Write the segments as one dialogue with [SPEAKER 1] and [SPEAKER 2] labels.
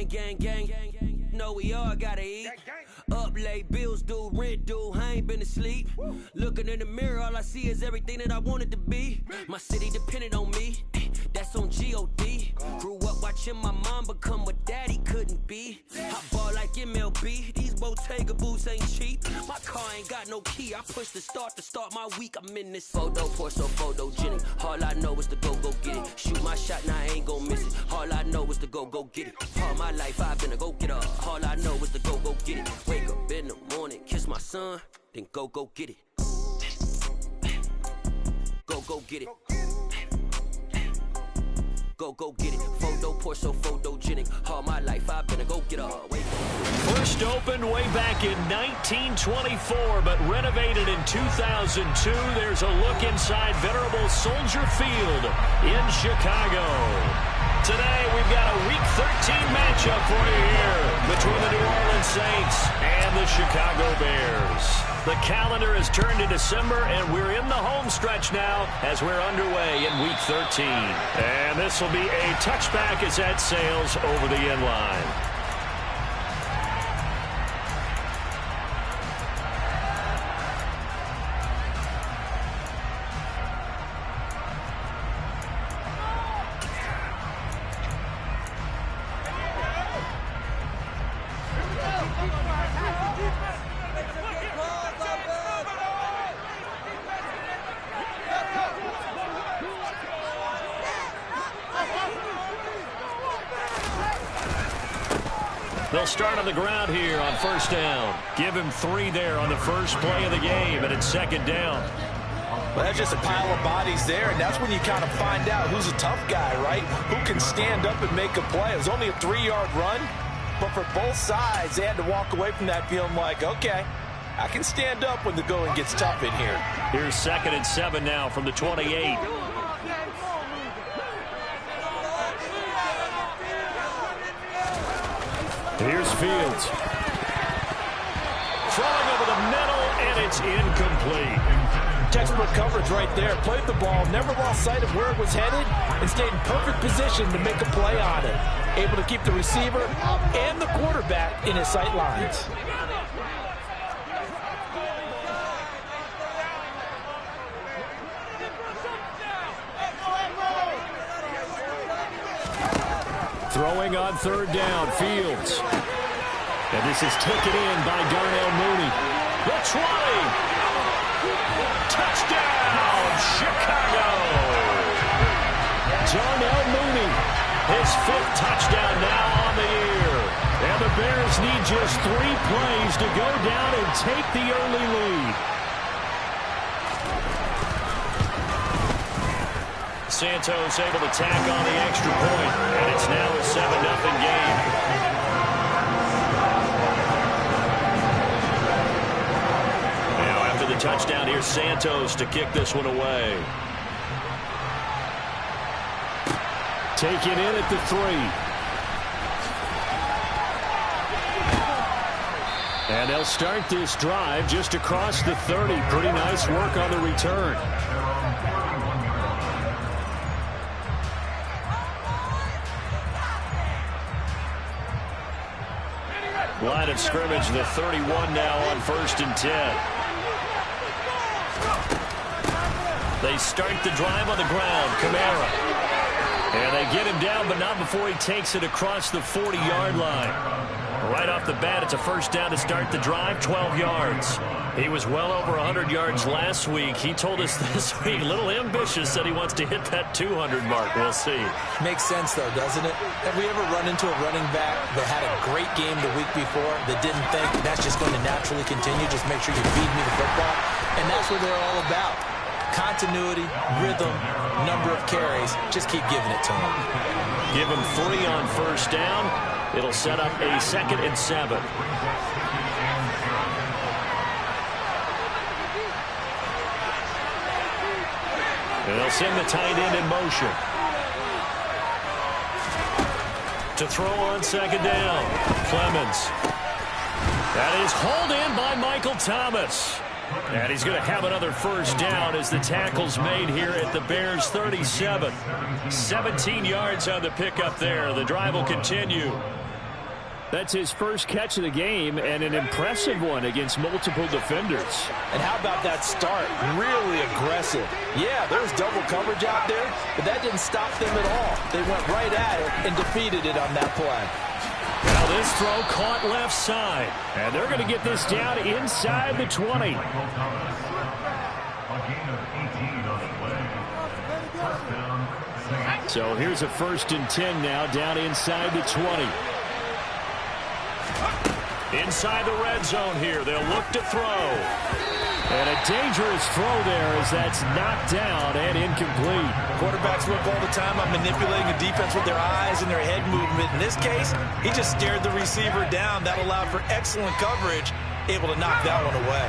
[SPEAKER 1] gang, gang. No, we all gotta eat. Up late, bills due, rent due, I ain't been asleep. Looking in the mirror, all I see is everything that I wanted to be. My city depended on me, that's on G.O.D. Grew up watching my mom become what daddy couldn't be. I ball like MLB, these Bottega boots ain't cheap. My car ain't got no key, I push the start to start my week. I'm in this photo, pour so photogenic. All I know is to go get it. Shoot my shot, now I ain't gon' miss it. All I know is to go get it. All my life I've been a go-getter. All I know is to go get it. Wake up in the morning, kiss my son, then go get it. Go get it. Go get it. Photo pour so photogenic. All my life I've been a go-getter.
[SPEAKER 2] First opened way back in 1924, but renovated in 2002. There's a look inside venerable Soldier Field in Chicago. Today we've got a Week 13 matchup for you here between the New Orleans Saints and the Chicago Bears. The calendar has turned to December, and we're in the home stretch now as we're underway in Week 13. And this will be a touchback as that sails over the end line. They'll start on the ground here on first down. Give him 3 there on the first play of the game, and it's second down.
[SPEAKER 3] Well, that's just a pile of bodies there, and that's when you kind of find out who's a tough guy, right? Who can stand up and make a play. It was only a 3-yard run, but for both sides, they had to walk away from that feeling like, okay, I can stand up when the going gets tough in here.
[SPEAKER 2] Here's 2nd and 7 now from the 28. Here's Fields. Throwing over the middle, and it's incomplete.
[SPEAKER 3] Textbook coverage right there. Played the ball, never lost sight of where it was headed, and stayed in perfect position to make a play on it. Able to keep the receiver and the quarterback in his sight lines.
[SPEAKER 2] Throwing on 3rd down, Fields. And this is taken in by Darnell Mooney. The 20. Touchdown, Chicago. Darnell Mooney, his 5th touchdown now on the year. And the Bears need just 3 plays to go down and take the early lead. Santos able to tack on the extra point, and it's now a 7-0 game. Now after the touchdown, here's Santos to kick this one away. Taken in at the 3. And they'll start this drive just across the 30. Pretty nice work on the return. Line of scrimmage, the 31 now on 1st and 10. They start the drive on the ground. Kamara. And they get him down, but not before he takes it across the 40-yard line. Right off the bat, it's a first down to start the drive, 12 yards. He was well over 100 yards last week. He told us this week, a little ambitious, said he wants to hit that 200 mark. We'll see.
[SPEAKER 4] Makes sense, though, doesn't it? Have we ever run into a running back that had a great game the week before that didn't think that's just going to naturally continue? Just make sure you feed me the football. And that's what they're all about. Continuity, rhythm, number of carries. Just keep giving it to him.
[SPEAKER 2] Give him 3 on first down. It'll set up a 2nd and 7. And they'll send the tight end in motion. To throw on 2nd down. Clemens. That is hauled in by Michael Thomas. And he's going to have another first down as the tackle's made here at the Bears 37. 17 yards on the pickup there. The drive will continue. That's his first catch of the game, and an impressive one against multiple defenders.
[SPEAKER 3] And how about that start? Really aggressive. Yeah, there was double coverage out there, but that didn't stop them at all. They went right at it and defeated it on that play.
[SPEAKER 2] Now this throw caught left side, and they're going to get this down inside the 20. So here's a 1st and 10 now, down inside the 20. Inside the red zone here, they'll look to throw. And a dangerous throw there as that's knocked down and incomplete.
[SPEAKER 3] Quarterbacks work all the time on manipulating the defense with their eyes and their head movement. In this case, he just stared the receiver down. That allowed for excellent coverage, able to knock that one away.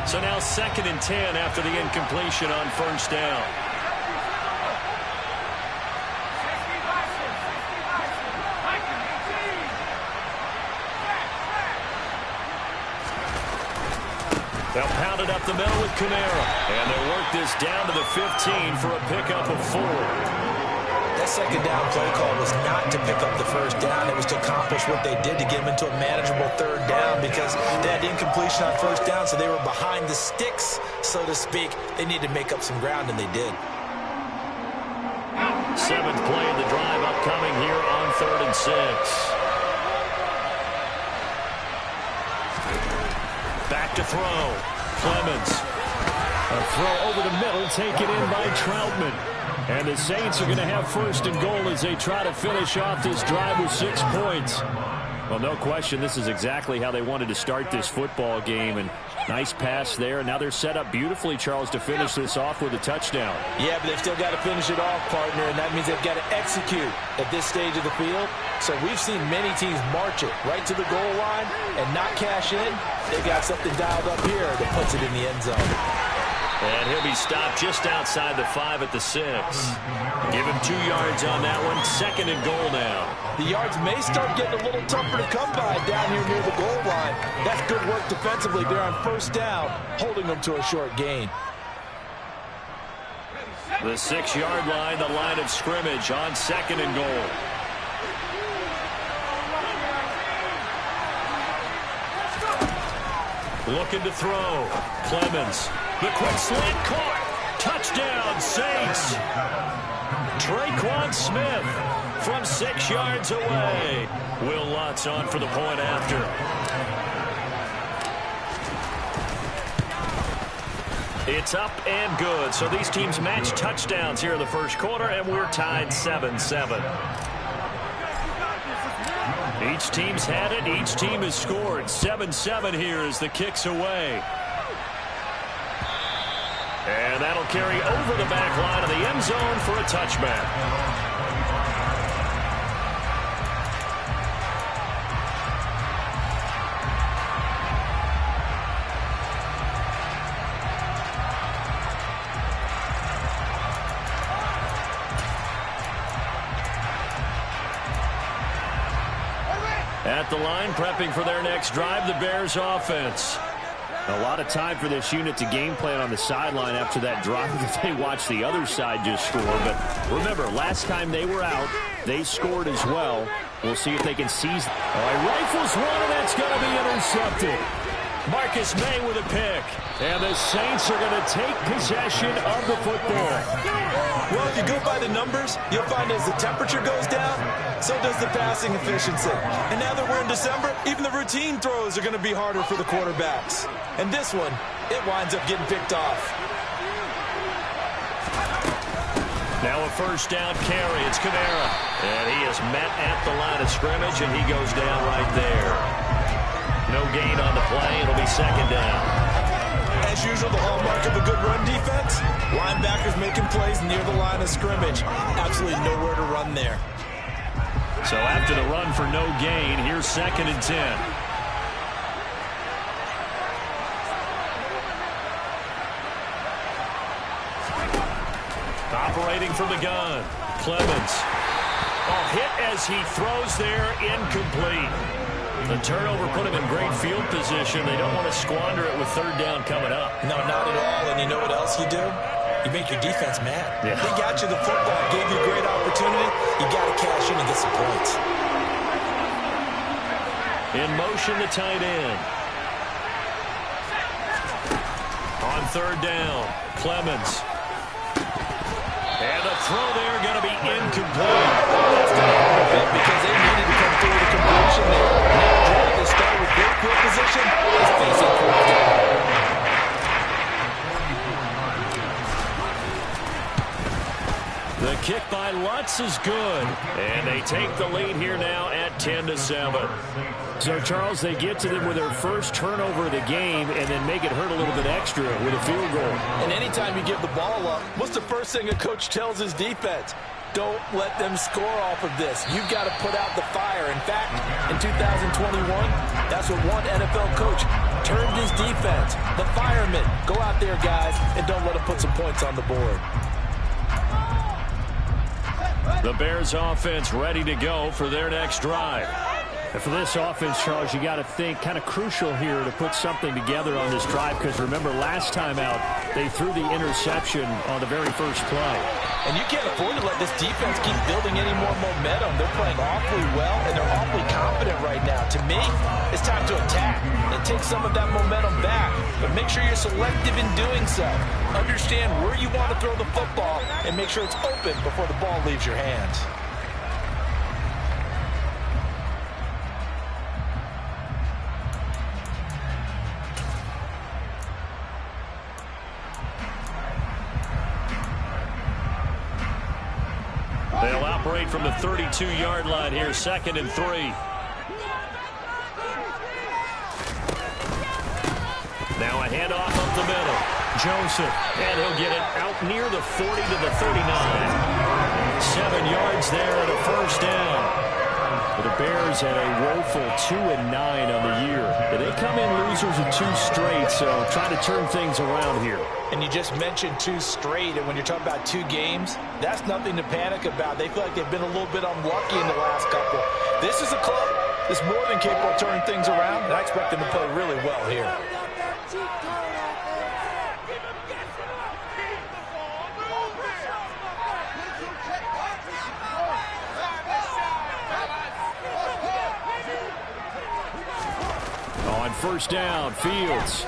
[SPEAKER 2] So now 2nd and 10 after the incompletion on 1st down. They'll pound it up the middle with Kamara. And they'll work this down to the 15 for a pickup of 4.
[SPEAKER 4] That 2nd down play call was not to pick up the 1st down. It was to accomplish what they did to get them into a manageable 3rd down because they had incompletion on 1st down, so they were behind the sticks, so to speak. They needed to make up some ground, and they did.
[SPEAKER 2] 7th play of the drive upcoming here on 3rd and 6. Back to throw. Clemens. A throw over the middle, taken in by Troutman. And the Saints are going to have 1st and goal as they try to finish off this drive with 6 points. Well, no question, this is exactly how they wanted to start this football game. And nice pass there. Now they're set up beautifully, Charles, to finish this off with a touchdown.
[SPEAKER 3] Yeah, but they've still got to finish it off, partner, and that means they've got to execute at this stage of the field. So we've seen many teams march it right to the goal line and not cash in. They got something dialed up here that puts it in the end zone.
[SPEAKER 2] And he'll be stopped just outside the 5 at the 6. Give him 2 yards on that one. 2nd and goal now.
[SPEAKER 3] The yards may start getting a little tougher to come by down here near the goal line. That's good work defensively there on 1st down, holding them to a short gain.
[SPEAKER 2] The 6-yard line, the line of scrimmage on 2nd and goal. Looking to throw. Clemens. The quick slant caught. Touchdown, Saints. Traquan Smith from 6 yards away. Will Lutz on for the point after. It's up and good. So these teams match touchdowns here in the 1st quarter, and we're tied 7-7. Each team's had it. Each team has scored. 7-7 here as the kick's away. And that'll carry over the back line of the end zone for a touchback. At the line, prepping for their next drive, the Bears offense. A lot of time for this unit to game plan on the sideline after that drive that they watched the other side just score. But remember, last time they were out, they scored as well. We'll see if they can seize. Rifles one, and that's going to be intercepted. Marcus May with a pick. And the Saints are going to take possession of the football.
[SPEAKER 3] Well, if you go by the numbers, you'll find as the temperature goes down, so does the passing efficiency. And now that we're in December, even the routine throws are going to be harder for the quarterbacks. And this one, it winds up getting picked off.
[SPEAKER 2] Now a 1st down carry. It's Kamara. And he is met at the line of scrimmage, and he goes down right there. No gain on the play. It'll be 2nd down.
[SPEAKER 3] As usual, the hallmark of a good run defense, linebackers making plays near the line of scrimmage. Absolutely nowhere to run there.
[SPEAKER 2] So after the run for no gain, here's 2nd and 10. Operating from the gun, Clemens. Hit as he throws there, incomplete. The turnover put him in great field position. They don't want to squander it with 3rd down coming up.
[SPEAKER 4] No, not at all. And you know what else you do? You make your defense mad.
[SPEAKER 2] Yeah.
[SPEAKER 4] They got you the football, gave you a great opportunity. You got to cash in and get some points.
[SPEAKER 2] In motion, the tight end. On third down, Clemens. And the throw there going to be incomplete.
[SPEAKER 3] That's going to hurt a bit because they needed to come through with a completion there. Now drive to start with good field position is facing fourth down.
[SPEAKER 2] The kick by Lutz is good. And they take the lead here now at 10-7. So, Charles, they get to them with their first turnover of the game and then make it hurt a little bit extra with a field goal.
[SPEAKER 3] And anytime you give the ball up, what's the first thing a coach tells his defense? Don't let them score off of this. You've got to put out the fire. In fact, in 2021, that's what one NFL coach termed his defense. The firemen. Go out there, guys, and don't let them put some points on the board.
[SPEAKER 2] The Bears offense ready to go for their next drive.
[SPEAKER 5] And for this offense, Charles, you got to think kind of crucial here to put something together on this drive, because remember last time out they threw the interception on the very first play.
[SPEAKER 3] And you can't afford to let this defense keep building any more momentum. They're playing awfully well, and they're awfully confident right now. To me, it's time to attack and take some of that momentum back. But make sure you're selective in doing so. Understand where you want to throw the football and make sure it's open before the ball leaves your hands.
[SPEAKER 2] They'll operate from the 32-yard line here, 2nd and 3. Now a handoff up the middle. Joseph, and he'll get it out near the 40 to the 39. 7 yards there and a first down. But the Bears had a woeful 2-9 on the year. But they come in losers of 2 straight, so try to turn things around here.
[SPEAKER 3] And you just mentioned 2 straight, and when you're talking about 2 games, that's nothing to panic about. They feel like they've been a little bit unlucky in the last couple. This is a club that's more than capable of turning things around, and I expect them to play really well here.
[SPEAKER 2] On first down, Fields.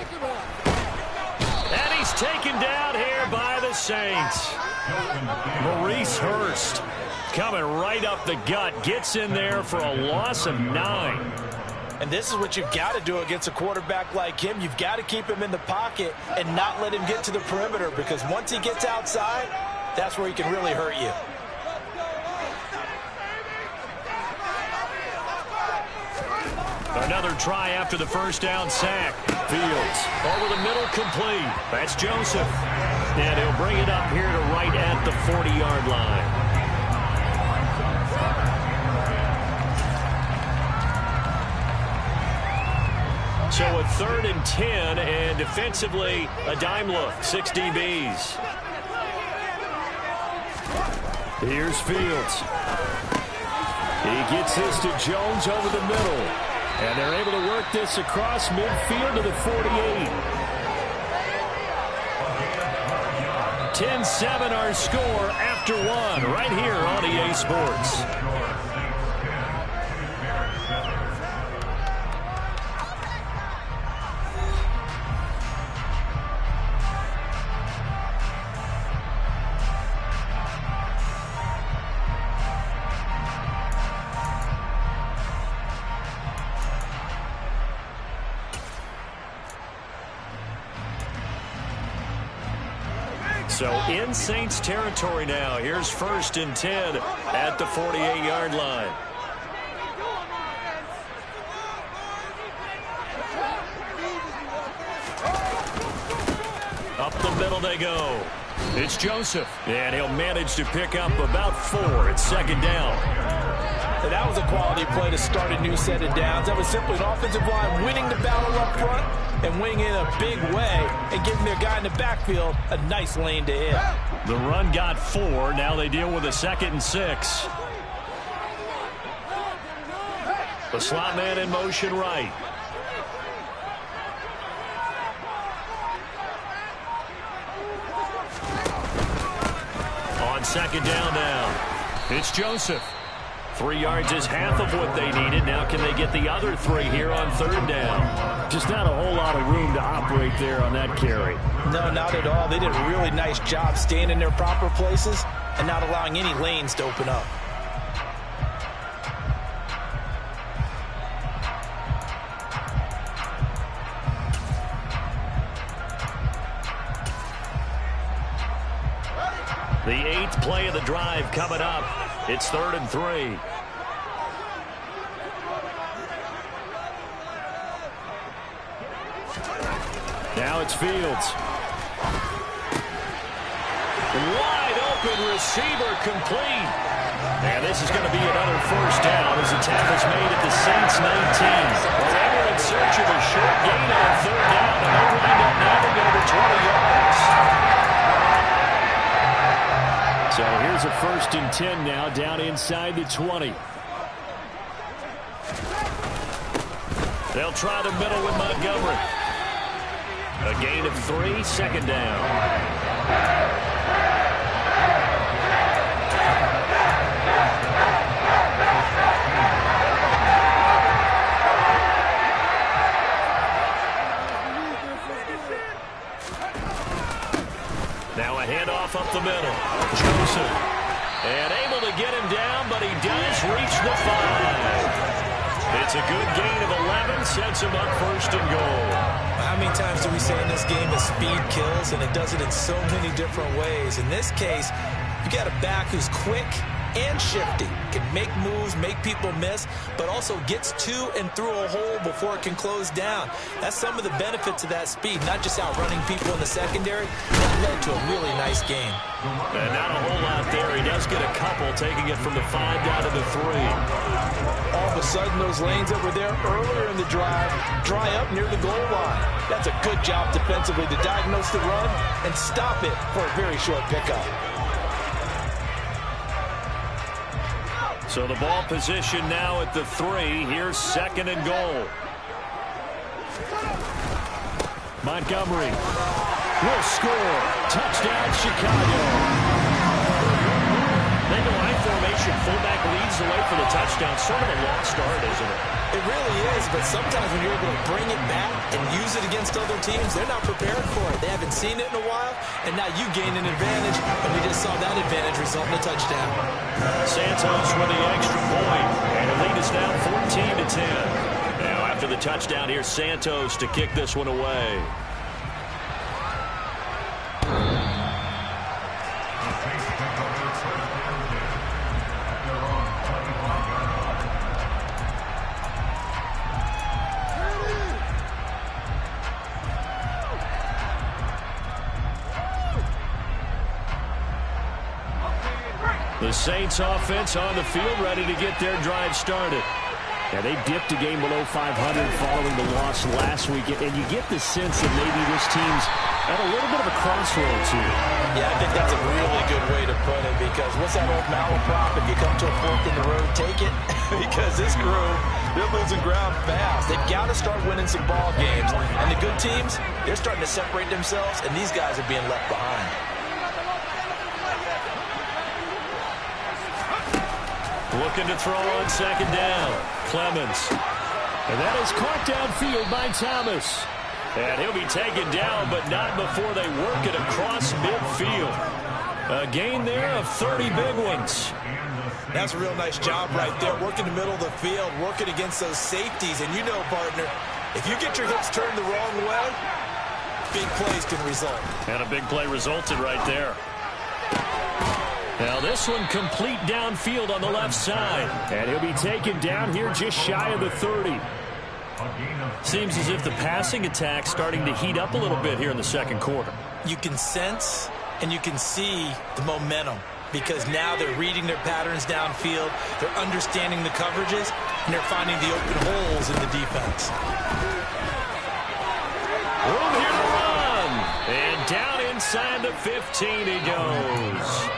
[SPEAKER 2] And he's taken down here by the Saints. Maurice Hurst coming right up the gut. Gets in there for a loss of 9.
[SPEAKER 3] And this is what you've got to do against a quarterback like him. You've got to keep him in the pocket and not let him get to the perimeter, because once he gets outside, that's where he can really hurt you.
[SPEAKER 2] Another try after the first down sack. Fields over the middle, complete. That's Joseph. And he'll bring it up here to right at the 40-yard line. So a 3rd and 10, and defensively a dime look. 6 DBs. Here's Fields. He gets this to Jones over the middle. And they're able to work this across midfield to the 48. 10-7 our score after 1 right here on EA Sports. So in Saints territory now. Here's 1st and 10 at the 48-yard line. Up the middle they go. It's Joseph, and he'll manage to pick up about 4. It's 2nd down.
[SPEAKER 3] And that was a quality play to start a new set of downs. That was simply an offensive line winning the battle up front and winning in a big way and giving their guy in the backfield a nice lane to hit.
[SPEAKER 2] The run got 4. Now they deal with a 2nd and 6. The slot man in motion right. On 2nd down now, it's Joseph. 3 yards is half of what they needed. Now can they get the other 3 here on 3rd down?
[SPEAKER 5] Just not a whole lot of room to operate there on that carry.
[SPEAKER 3] No, not at all. They did a really nice job staying in their proper places and not allowing any lanes to open up.
[SPEAKER 2] The 8th play of the drive coming up. It's 3rd and 3.
[SPEAKER 5] Now it's Fields.
[SPEAKER 2] Wide open receiver complete. And this is going to be another 1st down as the tackle's made at the Saints 19. Well, they were in search of a short gain on 3rd down, and they wind up nabbing over 20 yards.
[SPEAKER 5] So here's a 1st and 10 now, down inside the 20.
[SPEAKER 2] They'll try the middle with Montgomery. A gain of 3, 2nd down. Now a handoff up the middle. Joseph. And able to get him down, but he does reach the 5. It's a good gain of 11, sets him up 1st and goal.
[SPEAKER 3] How many times do we say in this game that speed kills, and it does it in so many different ways? In this case, you got a back who's quick and shifty, can make moves, make people miss, but also gets to and through a hole before it can close down. That's some of the benefits of that speed, not just outrunning people in the secondary. That led to a really nice game.
[SPEAKER 2] And not a whole lot there. He does get a couple, taking it from the 5 down to the 3.
[SPEAKER 3] All of a sudden, those lanes that were there earlier in the drive dry up near the goal line. That's a good job defensively to diagnose the run and stop it for a very short pickup.
[SPEAKER 2] So the ball position now at the 3. Here's 2nd and goal.
[SPEAKER 5] Montgomery will score. Touchdown, Chicago.
[SPEAKER 2] They go I formation. Fullback leads the way for the touchdown. Sort of a lost start, isn't it?
[SPEAKER 3] It really is, but sometimes when you're able to bring it back and use it against other teams, they're not prepared for it. They haven't seen it in a while, and now you gain an advantage, and we just saw that advantage result in a touchdown.
[SPEAKER 2] Santos with the extra point, and the lead is now 14-10. Now after the touchdown, here's Santos to kick this one away. The Saints offense on the field, ready to get their drive started.
[SPEAKER 5] Yeah, they dipped a game below 500 following the loss last week, and you get the sense that maybe this team's at a little bit of a crossroads here.
[SPEAKER 3] Yeah, I think that's a really good way to put it, because what's that old malaprop? If you come to a fork in the road, take it. Because this crew, they're losing ground fast. They've got to start winning some ball games. And the good teams, they're starting to separate themselves, and these guys are being left behind.
[SPEAKER 2] Looking to throw on 2nd down. Clemens.
[SPEAKER 5] And that is caught downfield by Thomas.
[SPEAKER 2] And he'll be taken down, but not before they work it across midfield. A gain there of 30 big ones.
[SPEAKER 3] That's a real nice job right there, working the middle of the field, working against those safeties. And you know, partner, if you get your hips turned the wrong way, big plays can result.
[SPEAKER 2] And a big play resulted right there. Now this one complete downfield on the left side.
[SPEAKER 5] And he'll be taken down here just shy of the 30.
[SPEAKER 2] Seems as if the passing attack's starting to heat up a little bit here in the 2nd quarter.
[SPEAKER 3] You can sense and you can see the momentum, because now they're reading their patterns downfield, they're understanding the coverages, and they're finding the open holes in the defense.
[SPEAKER 2] Room here to run. And down inside the 15 he goes.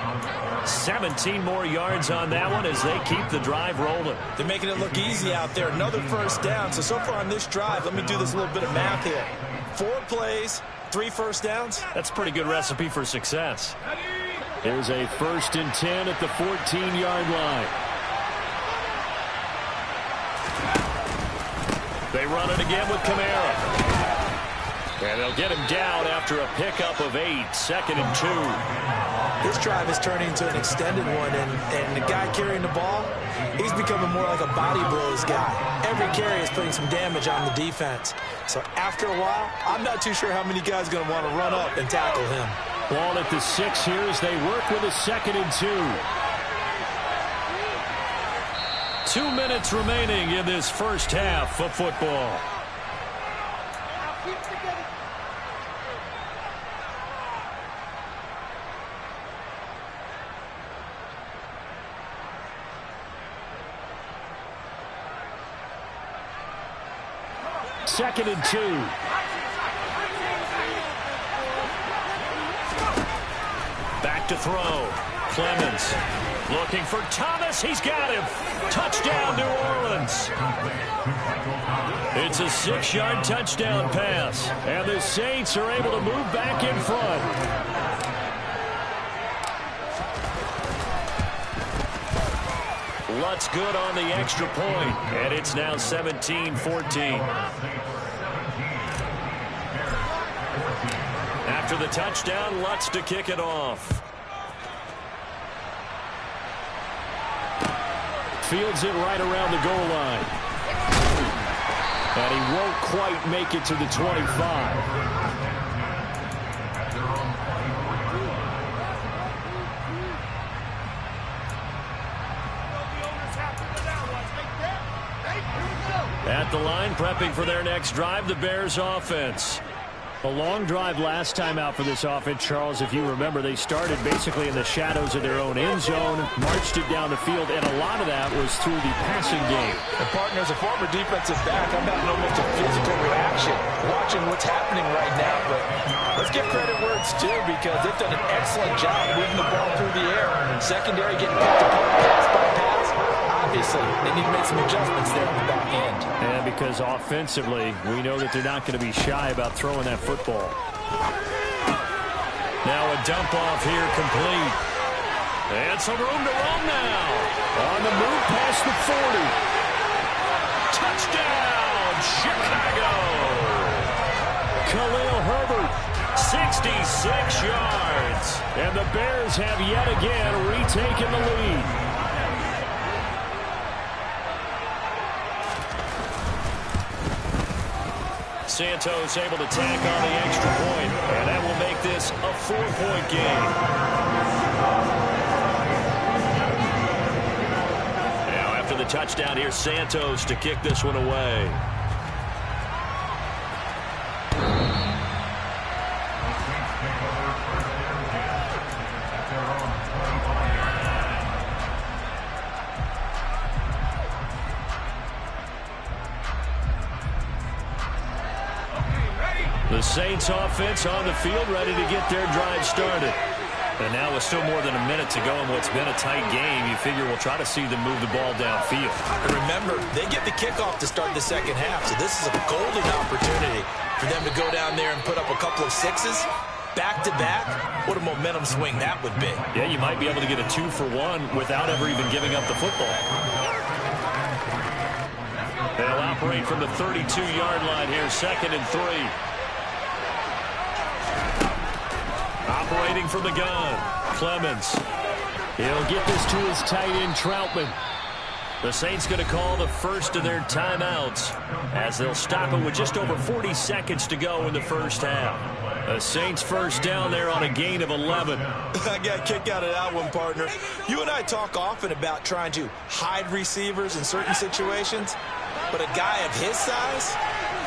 [SPEAKER 2] 17 more yards on that one as they keep the drive rolling.
[SPEAKER 3] They're making it look easy out there. Another 1st down. So far on this drive, let me do this little bit of math here. 4 plays, 3 1st downs.
[SPEAKER 2] That's a pretty good recipe for success.
[SPEAKER 5] Here's a 1st and 10 at the 14-yard line.
[SPEAKER 2] They run it again with Kamara. And they'll get him down after a pickup of 8, 2nd and 2.
[SPEAKER 4] This drive is turning into an extended one, and the guy carrying the ball, he's becoming more like a body blows guy. Every carry is putting some damage on the defense. So after a while, I'm not too sure how many guys are going to want to run up and tackle him.
[SPEAKER 5] Ball at the 6 here as they work with a 2nd and 2.
[SPEAKER 2] 2 minutes remaining in this first half of football.
[SPEAKER 5] Second and 2.
[SPEAKER 2] Back to throw. Clemens looking for Thomas. He's got him. Touchdown, New Orleans. It's a 6-yard touchdown pass. And the Saints are able to move back in front. Lutz good on the extra point. And it's now 17-14. After the touchdown, Lutz to kick it off.
[SPEAKER 5] Fields it right around the goal line. And he won't quite make it to the 25.
[SPEAKER 2] At the line, prepping for their next drive, the Bears offense.
[SPEAKER 5] A long drive last time out for this offense, Charles. If you remember, they started basically in the shadows of their own end zone, marched it down the field, and a lot of that was through the passing game.
[SPEAKER 3] And partner, as a former defensive back, I'm having almost a physical reaction watching what's happening right now. But let's give credit where it's due, because they've done an excellent job moving the ball through the air. Secondary getting picked apart pass by pass. Obviously, they need to make some adjustments there on the back end.
[SPEAKER 5] And because offensively, we know that they're not going to be shy about throwing that football.
[SPEAKER 2] Now a dump off here complete. And some room to run now.
[SPEAKER 5] On the move past the 40.
[SPEAKER 2] Touchdown, Chicago.
[SPEAKER 5] Khalil Herbert.
[SPEAKER 2] 66 yards.
[SPEAKER 5] And the Bears have yet again retaken the lead.
[SPEAKER 2] Santos able to tack on the extra point, and that will make this a 4-point game. Now after the touchdown, here's Santos to kick this one away. The Saints offense on the field, ready to get their drive started. And now with still more than a minute to go in what's been a tight game, you figure we'll try to see them move the ball downfield.
[SPEAKER 4] And remember, they get the kickoff to start the second half, so this is a golden opportunity for them to go down there and put up a couple of 6s. Back-to-back, what a momentum swing that would be.
[SPEAKER 2] Yeah, you might be able to get a 2-for-1 without ever even giving up the football. They'll operate from the 32-yard line here, 2nd and 3. Operating from the gun, Clemens.
[SPEAKER 5] He'll get this to his tight end, Troutman.
[SPEAKER 2] The Saints going to call the first of their timeouts as they'll stop it with just over 40 seconds to go in the first half. The Saints first down there on a gain of 11.
[SPEAKER 4] I got a kick out of that one, partner. You and I talk often about trying to hide receivers in certain situations, but a guy of his size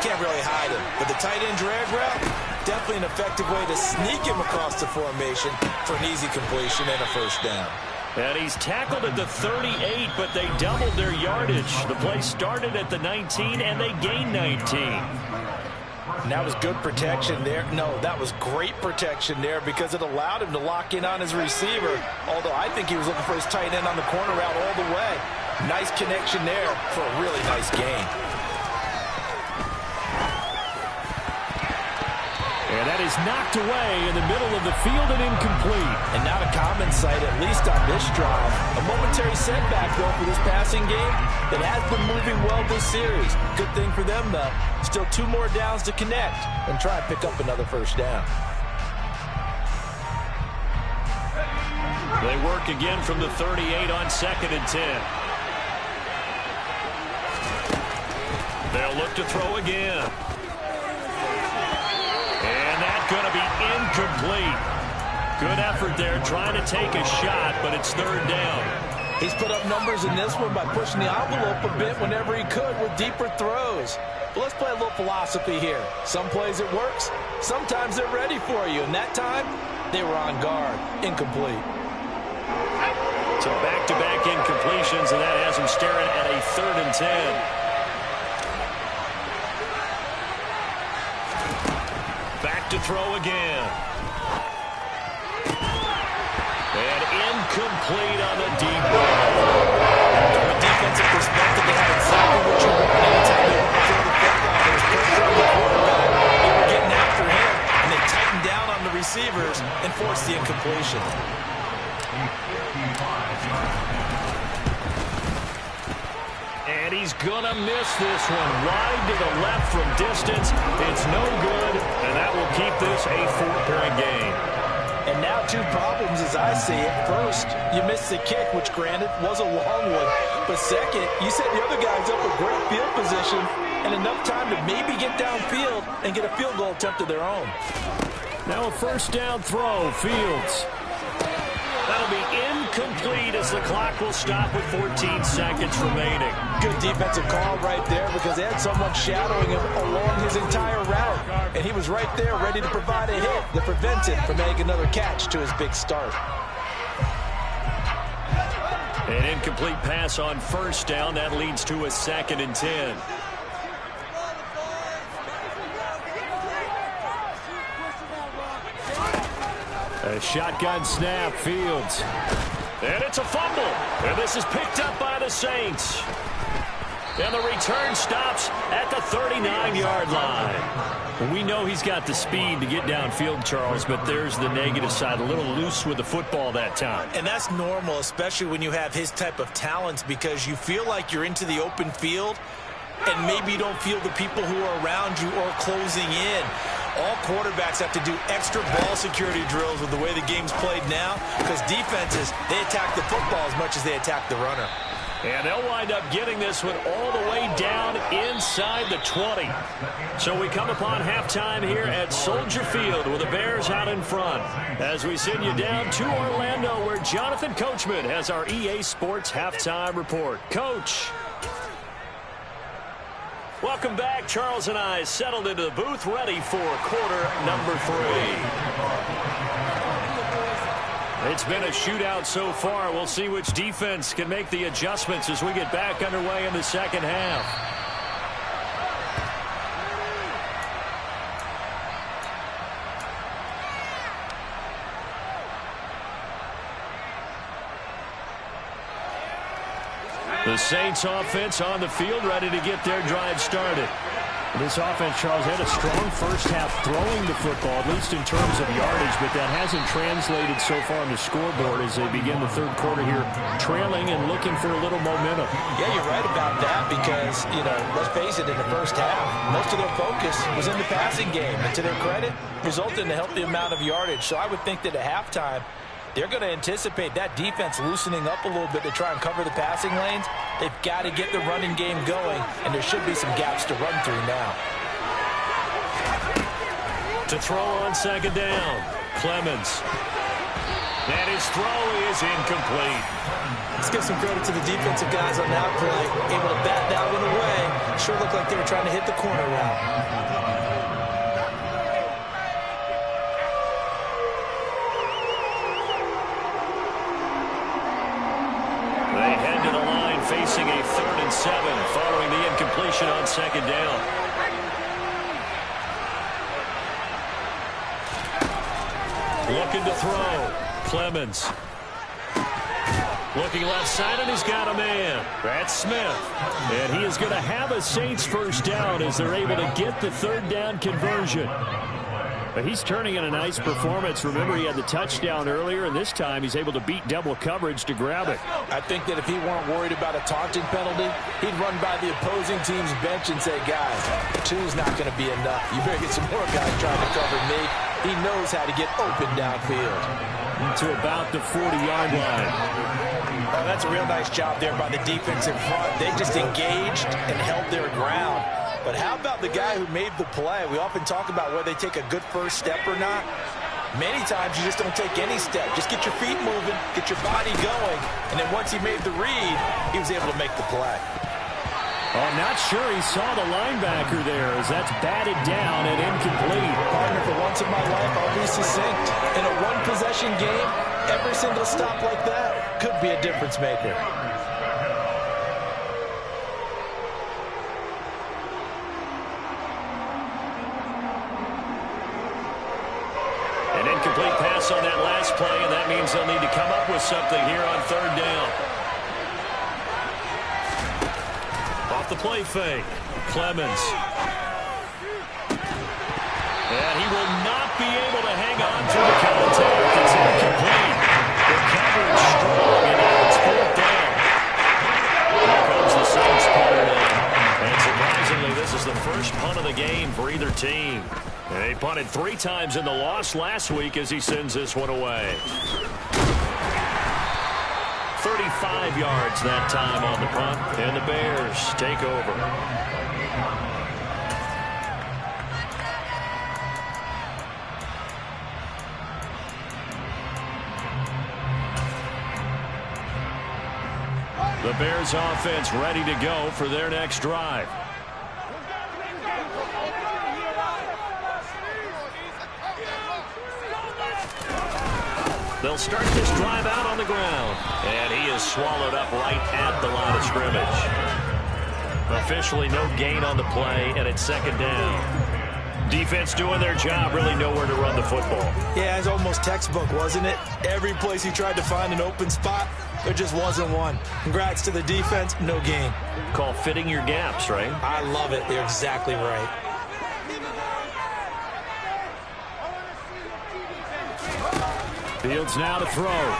[SPEAKER 4] can't really hide him. But the tight end drag route, definitely an effective way to sneak him across the formation for an easy completion and a first down.
[SPEAKER 2] And he's tackled at the 38, but they doubled their yardage. The play started at the 19, and they gained 19.
[SPEAKER 4] And that was good protection there. No, that was great protection there because it allowed him to lock in on his receiver, although I think he was looking for his tight end on the corner route all the way. Nice connection there for a really nice gain.
[SPEAKER 5] And that is knocked away in the middle of the field and incomplete.
[SPEAKER 3] And not a common sight, at least on this drive. A momentary setback, though, for this passing game that has been moving well this series. Good thing for them, though. Still 2 more downs to connect and try and pick up another first down.
[SPEAKER 2] They work again from the 38 on 2nd and 10. They'll look to throw again. And that's going to be incomplete. Good effort there trying to take a shot, but it's 3rd down.
[SPEAKER 3] He's put up numbers in this one by pushing the envelope a bit whenever he could with deeper throws. But let's play a little philosophy here. Some plays it works. Sometimes they're ready for you. And that time, they were on guard. Incomplete.
[SPEAKER 2] So back-to-back incompletions, and that has him staring at a 3rd and 10. Back to throw again. And incomplete on the deep ball.
[SPEAKER 3] From a defensive perspective, they had exactly what you want. Anytime they want to throw the football, there was pressure on the quarterback. They were getting after him, and they tightened down on the receivers and forced the incompletion.
[SPEAKER 2] And he's going to miss this one. Wide to the left from distance. It's no good, and that will keep this a 4-point game.
[SPEAKER 3] And now 2 problems as I see it. First, you missed the kick, which granted was a long one. But second, you set the other guys up with great field position and enough time to maybe get downfield and get a field goal attempt of their own.
[SPEAKER 5] Now a 1st down throw, Fields.
[SPEAKER 2] That'll be incomplete as the clock will stop with 14 seconds remaining.
[SPEAKER 3] Good defensive call right there because they had someone shadowing him along his entire route. And he was right there ready to provide a hit that prevents him from making another catch to his big start.
[SPEAKER 2] An incomplete pass on 1st down. That leads to a 2nd and 10.
[SPEAKER 5] A shotgun snap, Fields.
[SPEAKER 2] And it's a fumble. And this is picked up by the Saints. And the return stops at the 39-yard line.
[SPEAKER 5] We know he's got the speed to get downfield, Charles, but there's the negative side. A little loose with the football that time.
[SPEAKER 4] And that's normal, especially when you have his type of talents, because you feel like you're into the open field and maybe you don't feel the people who are around you or closing in. All quarterbacks have to do extra ball security drills with the way the game's played now because defenses, they attack the football as much as they attack the runner.
[SPEAKER 2] And they'll wind up getting this one all the way down inside the 20. So we come upon halftime here at Soldier Field with the Bears out in front. As we send you down to Orlando where Jonathan Coachman has our EA Sports halftime report. Coach. Welcome back. Charles and I settled into the booth ready for quarter number 3. It's been a shootout so far. We'll see which defense can make the adjustments as we get back underway in the second half. The Saints offense on the field ready to get their drive started.
[SPEAKER 5] This offense, Charles, had a strong first half throwing the football, at least in terms of yardage, but that hasn't translated so far on the scoreboard as they begin the 3rd quarter here, trailing and looking for a little momentum.
[SPEAKER 3] Yeah, you're right about that because, let's face it, in the first half, most of their focus was in the passing game. And to their credit, resulted in a healthy amount of yardage. So I would think that at halftime, they're going to anticipate that defense loosening up a little bit to try and cover the passing lanes. They've got to get the running game going, and there should be some gaps to run through now.
[SPEAKER 2] To throw on 2nd down, Clemens. And his throw is incomplete.
[SPEAKER 3] Let's give some credit to the defensive guys on that play. Able to bat that one away. Sure looked like they were trying to hit the corner route.
[SPEAKER 2] Facing a 3rd and 7 following the incompletion on 2nd down. Looking to throw. Clemens. Looking left side, and he's got a man. That's Smith.
[SPEAKER 5] And he is going to have a Saints first down as they're able to get the 3rd down conversion. But he's turning in a nice performance. Remember, he had the touchdown earlier, and this time he's able to beat double coverage to grab it.
[SPEAKER 4] I think that if he weren't worried about a taunting penalty, he'd run by the opposing team's bench and say, guys, 2's not going to be enough. You better get some more guys trying to cover me. He knows how to get open downfield.
[SPEAKER 5] To about the 40-yard line.
[SPEAKER 4] Oh, that's a real nice job there by the defense in front. They just engaged and held their ground. But how about the guy who made the play? We often talk about whether they take a good first step or not. Many times you just don't take any step. Just get your feet moving, get your body going, and then once he made the read, he was able to make the play.
[SPEAKER 5] Oh, I'm not sure he saw the linebacker there as that's batted down and incomplete.
[SPEAKER 4] Partner, for once in my life, I'll be succinct. In a one-possession game, every single stop like that could be a difference maker.
[SPEAKER 2] An incomplete pass on that last play, and that means they'll need to come up with something here on third down. Off the play fake, Clemens. And he will not be able to hang on to the contact. It's incomplete. The coverage strong, and now it's fourth down. Here comes the Saints punter now. And surprisingly, this is the first punt of the game for either team. And they punted 3 times in the loss last week as he sends this one away. 35 yards that time on the punt, and the Bears take over. The Bears offense ready to go for their next drive. They'll start this drive out on the ground. And he is swallowed up right at the line of scrimmage. Officially no gain on the play, and it's second down. Defense doing their job, really nowhere to run the football.
[SPEAKER 4] Yeah, it's almost textbook, wasn't it? Every place he tried to find an open spot, there just wasn't one. Congrats to the defense, no gain.
[SPEAKER 2] Call fitting your gaps, right?
[SPEAKER 4] I love it. They're exactly right.
[SPEAKER 5] Fields now to throw.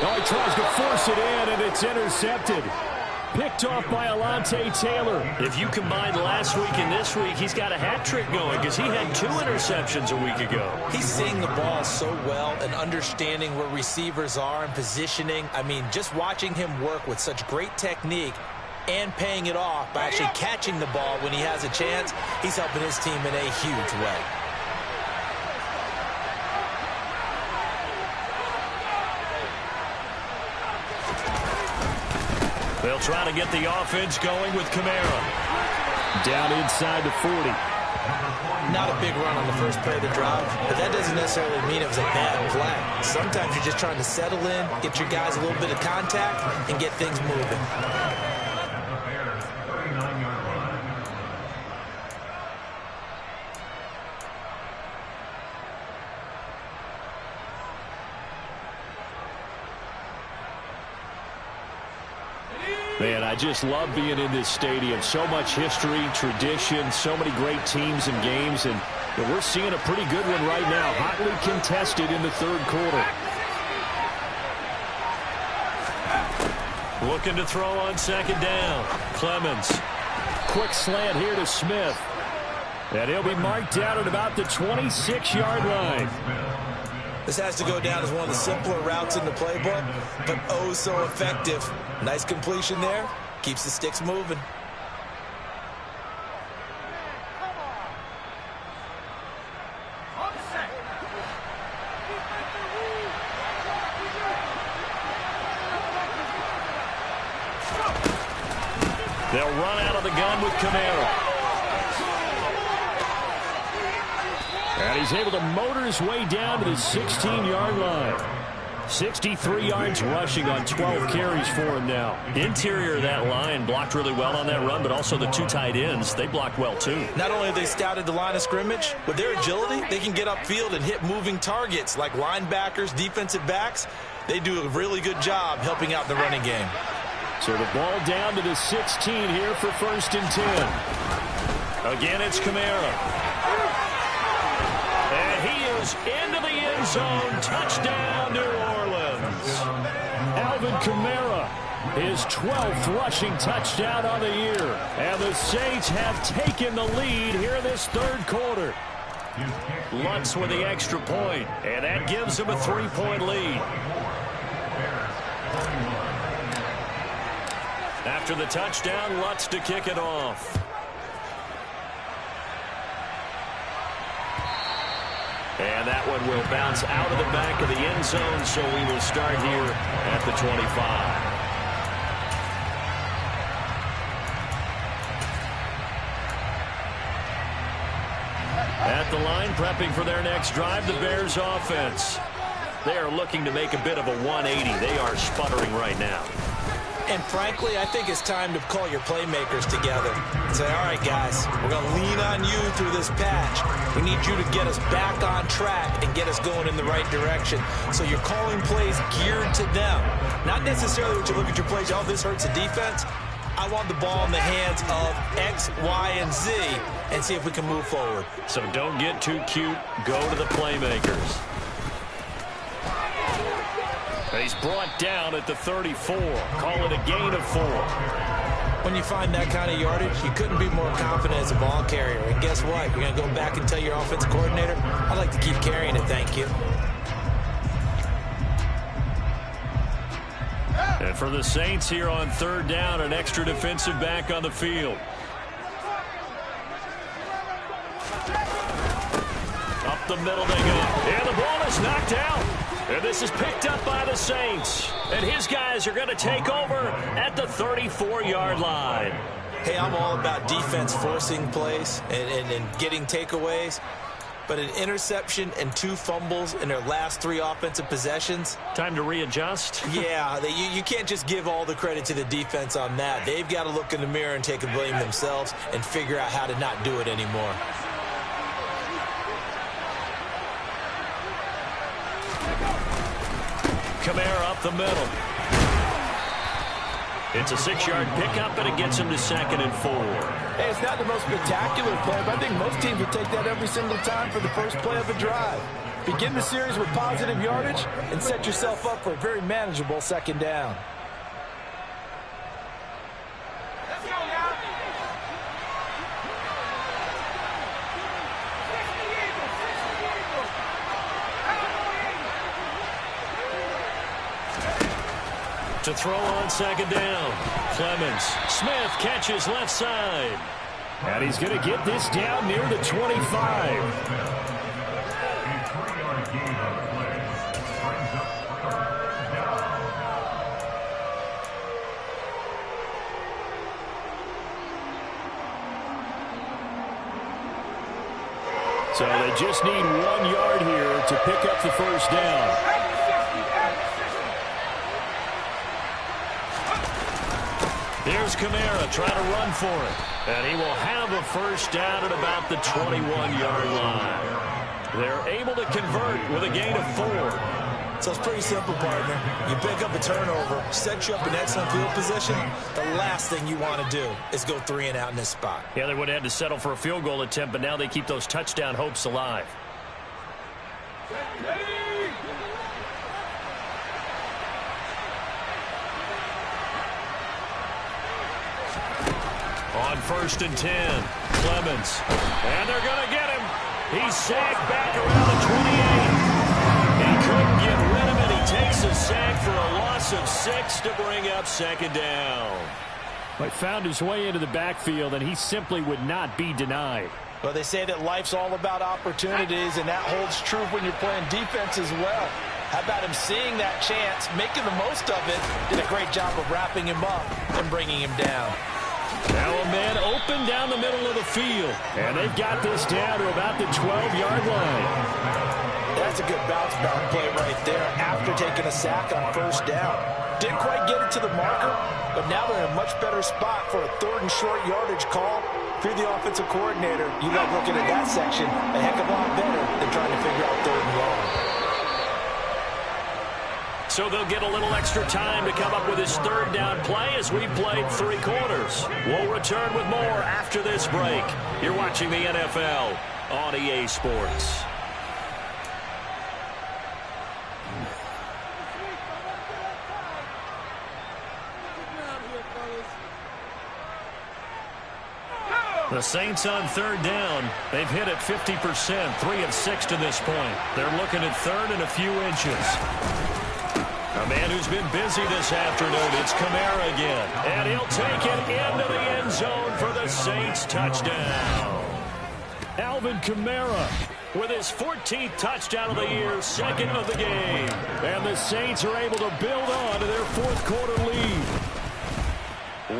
[SPEAKER 5] Oh, he tries to force it in, and it's intercepted. Picked off by Alontae Taylor.
[SPEAKER 2] If you combine last week and this week, he's got a hat trick going because he had 2 interceptions a week ago.
[SPEAKER 4] He's seeing the ball so well and understanding where receivers are and positioning. I mean, just watching him work with such great technique and paying it off by actually catching the ball when he has a chance, he's helping his team in a huge way.
[SPEAKER 2] They'll try to get the offense going with Kamara.
[SPEAKER 5] Down inside the 40.
[SPEAKER 4] Not a big run on the first play of the drive, but that doesn't necessarily mean it was a bad play. Sometimes you're just trying to settle in, get your guys a little bit of contact, and get things moving.
[SPEAKER 5] Man, I just love being in this stadium. So much history, tradition, so many great teams and games, and we're seeing a pretty good one right now. Hotly contested in the third quarter.
[SPEAKER 2] Looking to throw on second down. Clemens.
[SPEAKER 5] Quick slant here to Smith. And he'll be marked down at about the 26-yard line.
[SPEAKER 4] This has to go down as one of the simpler routes in the playbook, but oh so effective. Nice completion there. Keeps the sticks moving.
[SPEAKER 2] They'll run out of the gun with Kamara.
[SPEAKER 5] And he's able to motor his way down to the 16-yard line. 63 yards rushing on 12 carries for him now.
[SPEAKER 2] Interior of that line blocked really well on that run, but also the 2 tight ends, they blocked well too.
[SPEAKER 4] Not only have they scouted the line of scrimmage, with their agility, they can get upfield and hit moving targets like linebackers, defensive backs. They do a really good job helping out the running game.
[SPEAKER 5] So the ball down to the 16 here for 1st and 10.
[SPEAKER 2] Again, it's Kamara. goes into the end zone. Touchdown, New Orleans.
[SPEAKER 5] Alvin Kamara, his 12th rushing touchdown on the year. And the Saints have taken the lead here this third quarter.
[SPEAKER 2] Lutz with the extra point, and that gives him a 3-point lead. After the touchdown, Lutz to kick it off. And that one will bounce out of the back of the end zone, so we will start here at the 25. At the line, prepping for their next drive, the Bears offense. They are looking to make a bit of a 180. They are sputtering right now.
[SPEAKER 4] And frankly, I think it's time to call your playmakers together and say, all right, guys, we're going to lean on you through this patch. We need you to get us back on track and get us going in the right direction. So you're calling plays geared to them. Not necessarily when you look at your plays, oh, this hurts the defense. I want the ball in the hands of X, Y, and Z and see if we can move forward.
[SPEAKER 2] So don't get too cute. Go to the playmakers. He's brought down at the 34. Call it a gain of 4.
[SPEAKER 4] When you find that kind of yardage, you couldn't be more confident as a ball carrier. And guess what? You're going to go back and tell your offensive coordinator, I'd like to keep carrying it, thank you.
[SPEAKER 2] And for the Saints here on third down, an extra defensive back on the field. Up the middle they go. And the ball is knocked out. And this is picked up by the Saints. And his guys are going to take over at the 34-yard line.
[SPEAKER 4] Hey, I'm all about defense forcing plays and getting takeaways. But an interception and 2 fumbles in their last 3 offensive possessions.
[SPEAKER 2] Time to readjust?
[SPEAKER 4] Yeah, you can't just give all the credit to the defense on that. They've got to look in the mirror and take a blame themselves and figure out how to not do it anymore.
[SPEAKER 2] Kamara up the middle. It's a 6-yard pickup, and it gets him to 2nd and 4.
[SPEAKER 3] Hey, it's not the most spectacular play, but I think most teams would take that every single time for the first play of a drive. Begin the series with positive yardage and set yourself up for a very manageable 2nd down.
[SPEAKER 2] To throw on 2nd down. Clemens. Smith catches left side.
[SPEAKER 5] And he's going to get this down near the 25. So they just need 1 yard here to pick up the first down.
[SPEAKER 2] Here's Kamara trying to run for it. And he will have a first down at about the 21-yard line. They're able to convert with a gain of 4.
[SPEAKER 4] So it's pretty simple, partner. You pick up a turnover, set you up in excellent field position. The last thing you want to do is go 3 and out in this spot.
[SPEAKER 2] Yeah, they would have had to settle for a field goal attempt, but now they keep those touchdown hopes alive. On 1st and 10, Clemens. And they're going to get him. He's sacked back around the 28. He couldn't get rid of it. He takes a sack for a loss of 6 to bring up 2nd down.
[SPEAKER 5] But found his way into the backfield, and he simply would not be denied.
[SPEAKER 3] Well, they say that life's all about opportunities, and that holds true when you're playing defense as well. How about him seeing that chance, making the most of it, did a great job of wrapping him up and bringing him down.
[SPEAKER 5] Now a man open down the middle of the field. And they've got this down to about the 12-yard line.
[SPEAKER 3] That's a good bounce-back play right there after taking a sack on 1st down. Didn't quite get it to the marker, but now they're in a much better spot for a 3rd and short yardage call. If you're the offensive coordinator, you like looking at that section a heck of a lot better than trying to figure out 3rd and long.
[SPEAKER 2] So they'll get a little extra time to come up with his 3rd down play as we've played 3 quarters. We'll return with more after this break. You're watching the NFL on EA Sports. The Saints on third down. They've hit it 50%, 3 of 6 to this point. They're looking at third and a few inches. A man who's been busy this afternoon, it's Kamara again. And he'll take it into the end zone for the Saints touchdown. Alvin Kamara with his 14th touchdown of the year, second of the game. And the Saints are able to build on to their fourth quarter lead.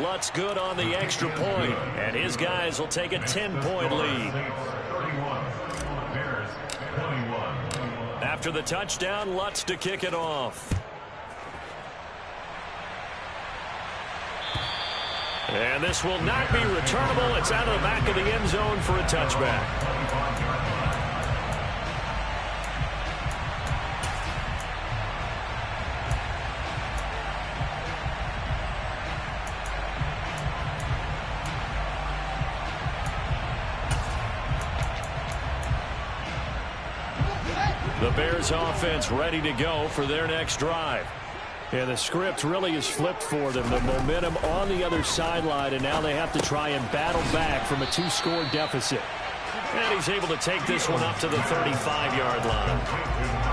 [SPEAKER 2] Lutz good on the extra point, and his guys will take a 10-point lead. After the touchdown, Lutz to kick it off. And this will not be returnable. It's out of the back of the end zone for a touchback. The Bears offense ready to go for their next drive. And the script really is flipped for them. The momentum on the other sideline, and now they have to try and battle back from a 2-score deficit. And he's able to take this one up to the 35-yard line.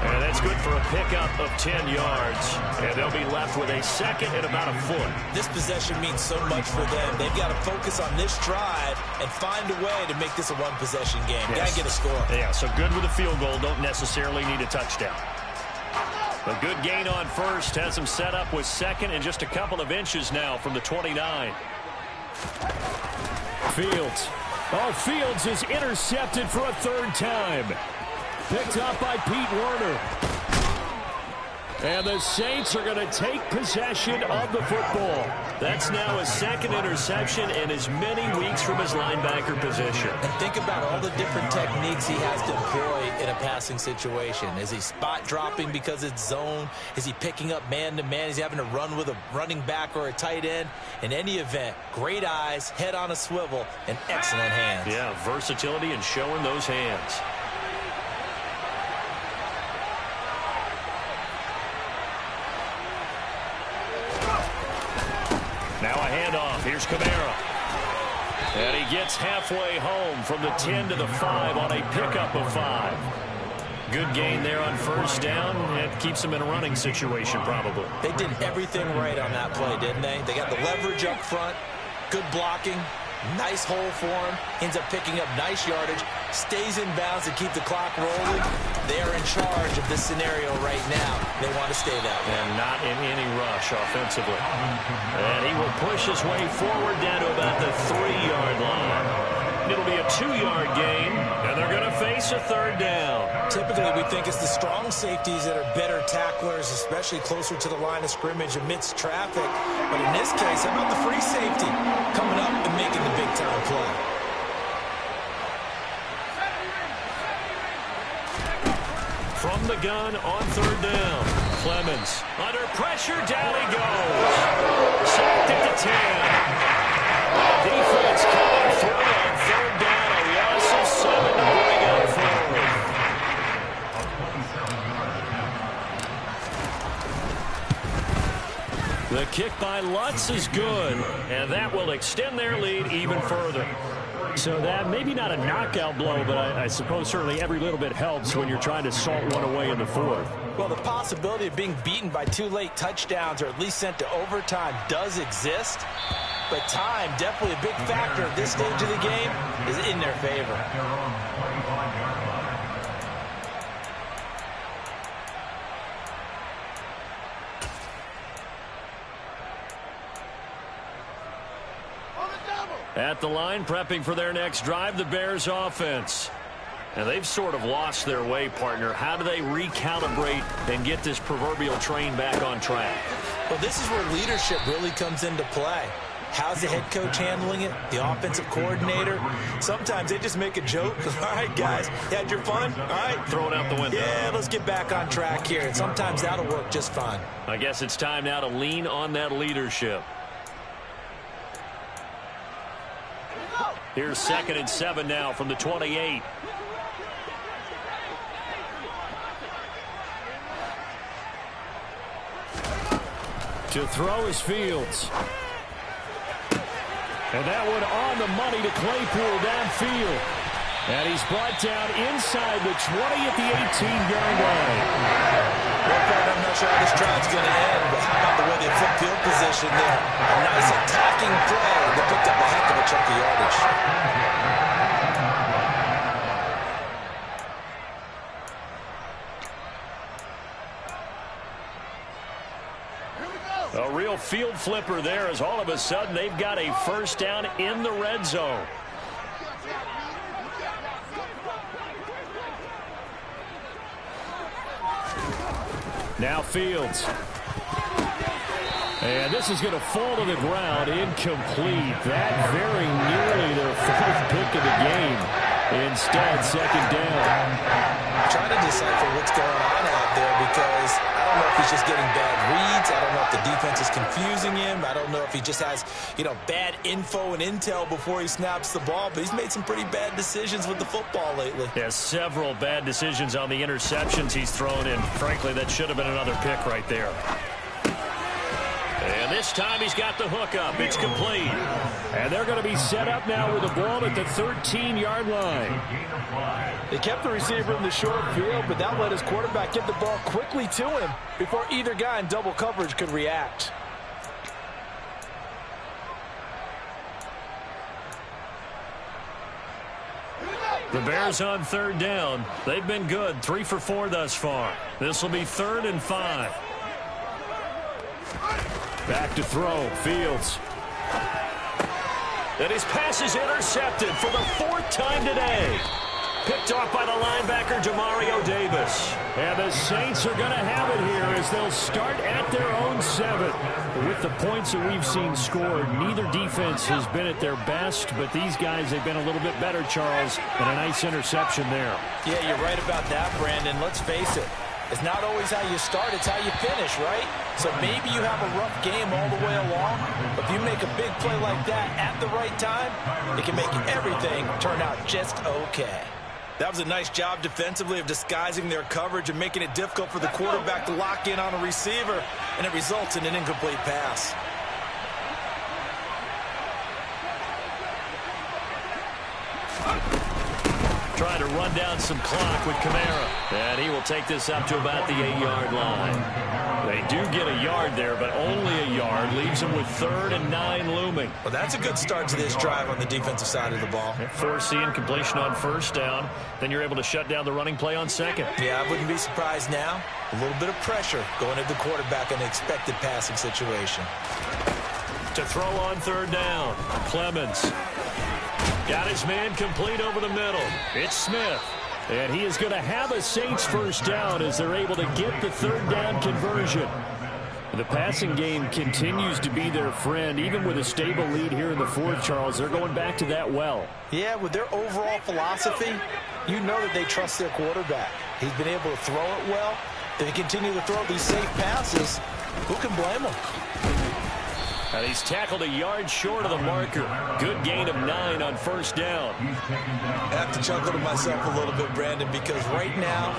[SPEAKER 2] And that's good for a pickup of 10 yards. And they'll be left with a second and about a foot.
[SPEAKER 4] This possession means so much for them. They've got to focus on this drive and find a way to make this a one-possession game.
[SPEAKER 2] Yes.
[SPEAKER 4] Got to get a score.
[SPEAKER 2] Yeah, so good with a field goal. Don't necessarily need a touchdown. A good gain on first has him set up with second and just a couple of inches now from the 29.
[SPEAKER 5] Fields. Oh, Fields is intercepted for a third time. Picked up by Pete Werner. And the Saints are going to take possession of the football.
[SPEAKER 2] That's now his second interception in as many weeks from his linebacker position.
[SPEAKER 4] And think about all the different techniques he has to employ in a passing situation. Is he spot dropping because it's zone? Is he picking up man-to-man? Is he having to run with a running back or a tight end? In any event, great eyes, head on a swivel, and excellent hands.
[SPEAKER 2] Yeah, versatility and showing those hands. Now a handoff. Here's Kamara. And he gets halfway home from the 10 to the 5 on a pickup of 5. Good gain there on first down. It keeps him in a running situation probably.
[SPEAKER 4] They did everything right on that play, didn't they? They got the leverage up front, good blocking, nice hole for him, ends up picking up nice yardage, stays in bounds to keep the clock rolling. They are in charge of this scenario right now. They want to stay that way.
[SPEAKER 2] And not in any rush offensively. And he will push his way forward down to about the 3-yard line. It'll be a 2-yard gain, and they're going to face a third down.
[SPEAKER 4] Typically, we think it's the strong safeties that are better tacklers, especially closer to the line of scrimmage amidst traffic. But in this case, how about the free safety coming up and making the big-time play?
[SPEAKER 2] From the gun on third down. Clemens under pressure, down he goes. Sacked at the 10. Defense coming through on third down. A loss of 7 to bring up forward. The kick by Lutz is good, and that will extend their lead even further.
[SPEAKER 5] So that maybe not a knockout blow, but I suppose certainly every little bit helps when you're trying to salt one away in the fourth.
[SPEAKER 4] Well, the possibility of being beaten by 2 late touchdowns or at least sent to overtime does exist. But time, definitely a big factor at this stage of the game, is in their favor.
[SPEAKER 2] At the line, prepping for their next drive, the Bears offense. And they've sort of lost their way, partner. How do they recalibrate and get this proverbial train back on track?
[SPEAKER 4] Well, this is where leadership really comes into play. How's the head coach handling it? The offensive coordinator? Sometimes they just make a joke. All right, guys, you had your fun? All right.
[SPEAKER 2] Throw it out the window.
[SPEAKER 4] Yeah, let's get back on track here. And sometimes that'll work just fine.
[SPEAKER 2] I guess it's time now to lean on that leadership. Here's 2nd and 7 now from the 28. To throw is Fields.
[SPEAKER 5] And that one on the money to Claypool downfield. And he's brought down inside the 20 at the 18-yard line.
[SPEAKER 3] Well, I'm not sure how this drive's going to end, but how about the way they flip field position there? A nice attacking play that picked up a heck of a chunk of yardage.
[SPEAKER 5] A real field flipper there as all of a sudden they've got a first down in the red zone. Now Fields. And this is going to fall to the ground, incomplete. That very nearly their fourth pick of the game. Instead, second down.
[SPEAKER 3] I'm trying to decipher what's going on out there because I don't know if he's just getting bad reads. I don't know if the defense is confusing him. I don't know if he just has, bad info and intel before he snaps the ball. But he's made some pretty bad decisions with the football lately.
[SPEAKER 5] Yeah, several bad decisions on the interceptions he's thrown in. Frankly, that should have been another pick right there. And this time he's got the hook up. It's complete. And they're going to be set up now with the ball at the 13-yard line.
[SPEAKER 3] They kept the receiver in the short field, but that let his quarterback get the ball quickly to him before either guy in double coverage could react.
[SPEAKER 5] The Bears on third down. They've been good. 3 for 4 thus far. This will be 3rd and 5. Back to throw. Fields. And his pass is intercepted for the 4th time today. Picked off by the linebacker, Demario Davis. And the Saints are going to have it here as they'll start at their own 7. With the points that we've seen scored, neither defense has been at their best, but these guys have been a little bit better, Charles, and a nice interception there.
[SPEAKER 3] Yeah, you're right about that, Brandon. Let's face it. It's not always how you start, it's how you finish, right? So maybe you have a rough game all the way along, but if you make a big play like that at the right time, it can make everything turn out just okay. That was a nice job defensively of disguising their coverage and making it difficult for the quarterback to lock in on a receiver, and it results in an incomplete pass.
[SPEAKER 5] Trying to run down some clock with Kamara. And he will take this up to about the 8-yard line. They do get a yard there, but only a yard. Leaves them with 3rd and 9 looming.
[SPEAKER 3] Well, that's a good start to this drive on the defensive side of the ball.
[SPEAKER 5] Forcing completion on first down. Then you're able to shut down the running play on second.
[SPEAKER 3] Yeah, I wouldn't be surprised now. A little bit of pressure going at the quarterback in an expected passing situation.
[SPEAKER 5] To throw on 3rd down. Clemens. Got his man complete over the middle. It's Smith. And he is going to have a Saints first down as they're able to get the 3rd down conversion. The passing game continues to be their friend. Even with a stable lead here in the 4th, Charles, they're going back to that well.
[SPEAKER 3] Yeah, with their overall philosophy, you know that they trust their quarterback. He's been able to throw it well. They continue to throw these safe passes. Who can blame them?
[SPEAKER 5] And he's tackled a yard short of the marker. Good gain of 9 on first down.
[SPEAKER 3] I have to chuckle to myself a little bit, Brandon, because right now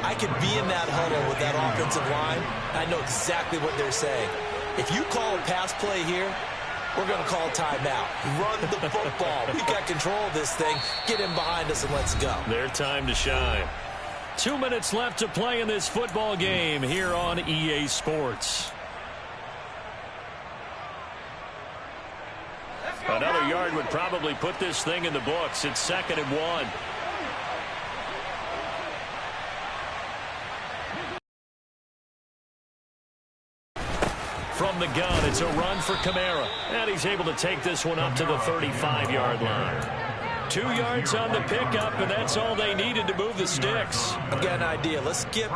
[SPEAKER 3] I could be in that huddle with that offensive line. I know exactly what they're saying. If you call a pass play here, we're going to call a timeout. Run the football. We've got control of this thing. Get in behind us and let's go.
[SPEAKER 5] Their time to shine. 2 minutes left to play in this football game here on EA Sports. Another yard would probably put this thing in the books. It's 2nd and 1. From the gun, it's a run for Kamara. And he's able to take this one up to the 35-yard line. 2 yards on the pickup, and that's all they needed to move the sticks.
[SPEAKER 3] I've got an idea. Let's skip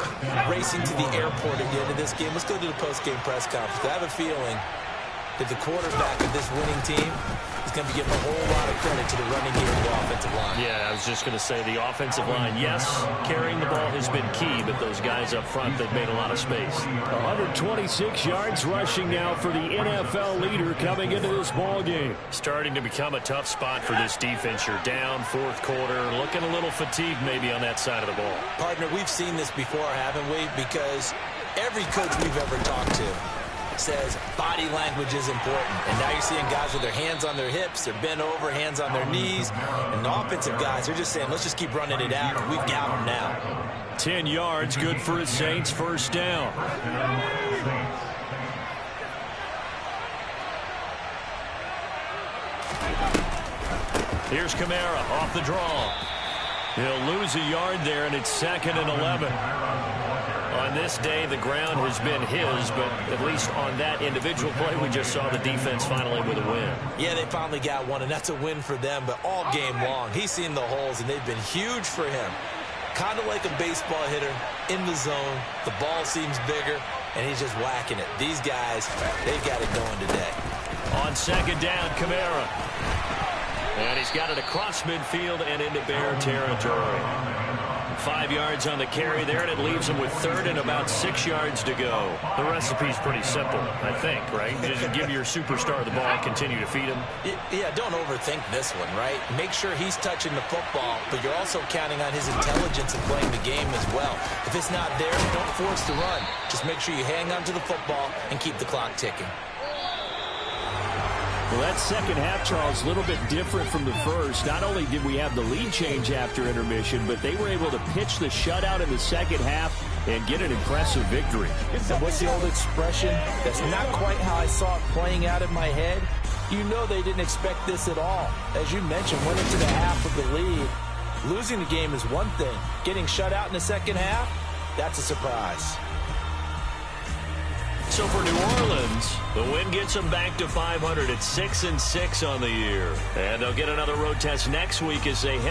[SPEAKER 3] racing to the airport at the end of this game. Let's go to the post-game press conference. I have a feeling that the quarterback of this winning team is going to be giving a whole lot of credit to the running game of the offensive line.
[SPEAKER 5] Yeah, I was just going to say the offensive line, yes, carrying the ball has been key, but those guys up front, they've made a lot of space. 126 yards rushing now for the NFL leader coming into this ball game. Starting to become a tough spot for this defense. You're down 4th quarter, looking a little fatigued maybe on that side of the ball.
[SPEAKER 3] Partner, we've seen this before, haven't we? Because every coach we've ever talked to
[SPEAKER 4] says body language is important. And now you're seeing guys with their hands on their hips, they're bent over, hands on their knees. And the offensive guys, they're just saying, let's just keep running it out. We've got them now.
[SPEAKER 2] 10 yards, good for the Saints, first down. Here's Kamara off the draw. He'll lose a yard there, and it's 2nd and 11. On this day, the ground has been his, but at least on that individual play, we just saw the defense finally with a win.
[SPEAKER 4] Yeah, they finally got one, and that's a win for them, but all game long, he's seen the holes, and they've been huge for him. Kind of like a baseball hitter in the zone. The ball seems bigger, and he's just whacking it. These guys, they've got it going today.
[SPEAKER 2] On 2nd down, Kamara. And he's got it across midfield and into Bear territory. 5 yards on the carry there, and it leaves him with 3rd and about 6 yards to go. The recipe's pretty simple, I think, right? Just give your superstar the ball, continue to feed him.
[SPEAKER 4] Yeah, don't overthink this one, right? Make sure he's touching the football, but you're also counting on his intelligence in playing the game as well. If it's not there, don't force the run. Just make sure you hang on to the football and keep the clock ticking.
[SPEAKER 5] Well, that second half, Charles, a little bit different from the first. Not only did we have the lead change after intermission, but they were able to pitch the shutout in the second half and get an impressive victory.
[SPEAKER 4] And what's the old expression? That's not quite how I saw it playing out in my head. You know they didn't expect this at all. As you mentioned, went into the half with the lead. Losing the game is one thing. Getting shut out in the second half, that's a surprise.
[SPEAKER 2] So for New Orleans, the win gets them back to 500 at 6-6 on the year. And they'll get another road test next week as they head